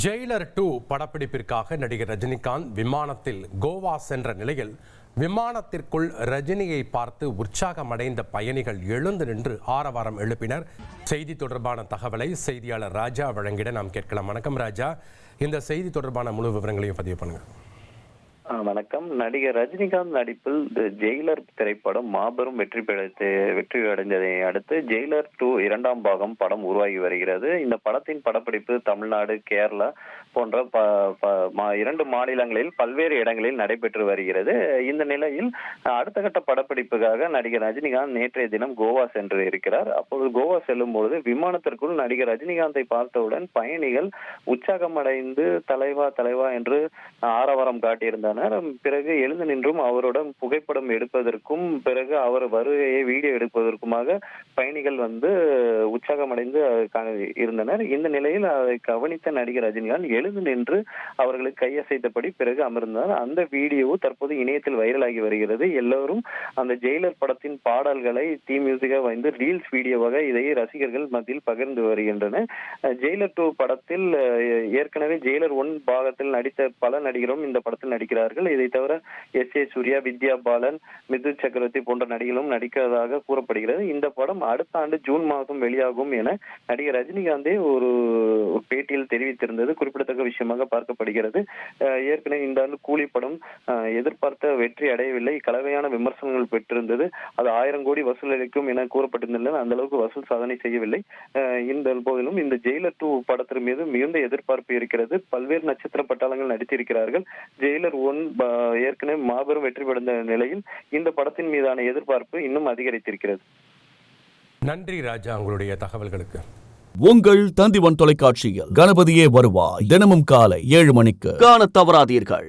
Jailer 2 படப்பிடிப்பிற்காக நடிகர் ரஜினிகாந்த் விமானத்தில் கோவா சென்ற நிலையில் விமானத்திற்குள் ரஜினியை பார்த்து உற்சாகமடைந்த பயணிகள் எழுந்து நின்று ஆரவாரம் எழுப்பினர். செய்தி தொடர்பான தகவலை செய்தியாளர் ராஜா வழங்கிட நாம் கேட்கலாம். வணக்கம் ராஜா, இந்த செய்தி தொடர்பான முழு விவரங்களையும் பதிவு பண்ணுங்க. வணக்கம். நடிகர் ரஜினிகாந்த் நடிப்பில் ஜெயிலர் திரைப்படம் மாபெரும் வெற்றி அடைந்ததை அடுத்து ஜெயிலர் 2 இரண்டாம் பாகம் படம் உருவாகி வருகிறது. இந்த படத்தின் படப்பிடிப்பு தமிழ்நாடு, கேரளா போன்ற இரண்டு மாநிலங்களில் பல்வேறு இடங்களில் நடைபெற்று வருகிறது. இந்த நிலையில் அடுத்த கட்ட படப்பிடிப்புக்காக நடிகர் ரஜினிகாந்த் நேற்றைய தினம் கோவா சென்று இருக்கிறார். அப்போது கோவா செல்லும் போது விமானத்திற்குள் நடிகர் ரஜினிகாந்தை பார்த்தவுடன் பயணிகள் உற்சாகமடைந்து தலைவா தலைவா என்று ஆரவாரம் காட்டியிருந்தார். பிறகு எழுந்து நின்றும் அவருடன் புகைப்படம் எடுப்பதற்கும் பிறகு அவர் வருகையை வீடியோ எடுப்பதற்குமாக பயணிகள் உற்சாகமடைந்து இருந்தனர். இந்த நிலையில் அதை கவனித்த நடிகர் ரஜினிகாந்த் எழுந்து நின்று அவர்களுக்கு கையசைத்தபடி பிறகு அமர்ந்தார். அந்த வீடியோ தற்போது இணையத்தில் வைரலாகி வருகிறது. எல்லோரும் அந்த ஜெயிலர் படத்தின் பாடல்களை மியூசிக்கா ரீல்ஸ் வீடியோவாக இதை ரசிகர்கள் மத்தியில் பகிர்ந்து வருகின்றனர். ஜெயிலர் 2 படத்தில் ஏற்கனவே ஜெயிலர் 1 பாகத்தில் நடித்த பல நடிகரும் இந்த படத்தில் நடிக்கிறார்கள். இதை தவிர எஸ். ஏ. சூர்யா, வித்யா பாலன், மிதுன் சக்கரவர்த்தி போன்ற நடிகர்களும் நடிக்கிறதாக கூறப்படுகிறது. இந்த படம் அடுத்த ஆண்டு ஜூன் மாதம் வெளியாகும் என நடிகர் ரஜினிகாந்தே ஒரு பேட்டியில் தெரிவித்திருந்தது குறிப்பிடத்தக்க விஷயமாக பார்க்கப்படுகிறது. ஏற்கனவே இந்த ஆண்டு கூலி படம் எதிர்பார்த்த வெற்றி அடையவில்லை, கலவையான விமர்சனங்கள் பெற்றிருந்தது. அது 1000 கோடி வசூல் அளிக்கும் என கூறப்பட்டிருந்தது. அந்த அளவுக்கு வசூல் சாதனை செய்யவில்லை. இந்த போதிலும் இந்த ஜெயிலர் 2 படத்தின் மீது மிகுந்த எதிர்பார்ப்பு இருக்கிறது. பல்வேறு நட்சத்திர பட்டாளங்கள் நடித்திருக்கிறார்கள். ஜெயிலர் 1 ஏற்கனவே மாபெரும் வெற்றி பெற்ற நிலையில் இந்த படத்தின் மீதான எதிர்பார்ப்பு இன்னும் அதிகரித்திருக்கிறது. நன்றி ராஜா, உங்களுடைய தகவல்களுக்கு. உங்கள் தந்திவன் தொலைக்காட்சியில் கணபதியே வருவாய் தினமும் காலை 7 மணிக்கு காண தவறாதீர்கள்.